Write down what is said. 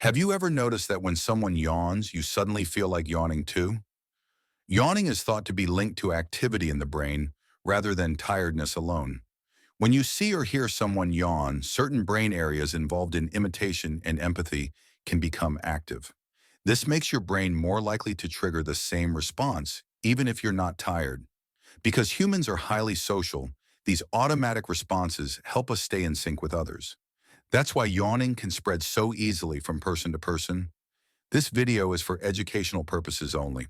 Have you ever noticed that when someone yawns, you suddenly feel like yawning too? Yawning is thought to be linked to activity in the brain rather than tiredness alone. When you see or hear someone yawn, certain brain areas involved in imitation and empathy can become active. This makes your brain more likely to trigger the same response, even if you're not tired. Because humans are highly social, these automatic responses help us stay in sync with others. That's why yawning can spread so easily from person to person. This video is for educational purposes only.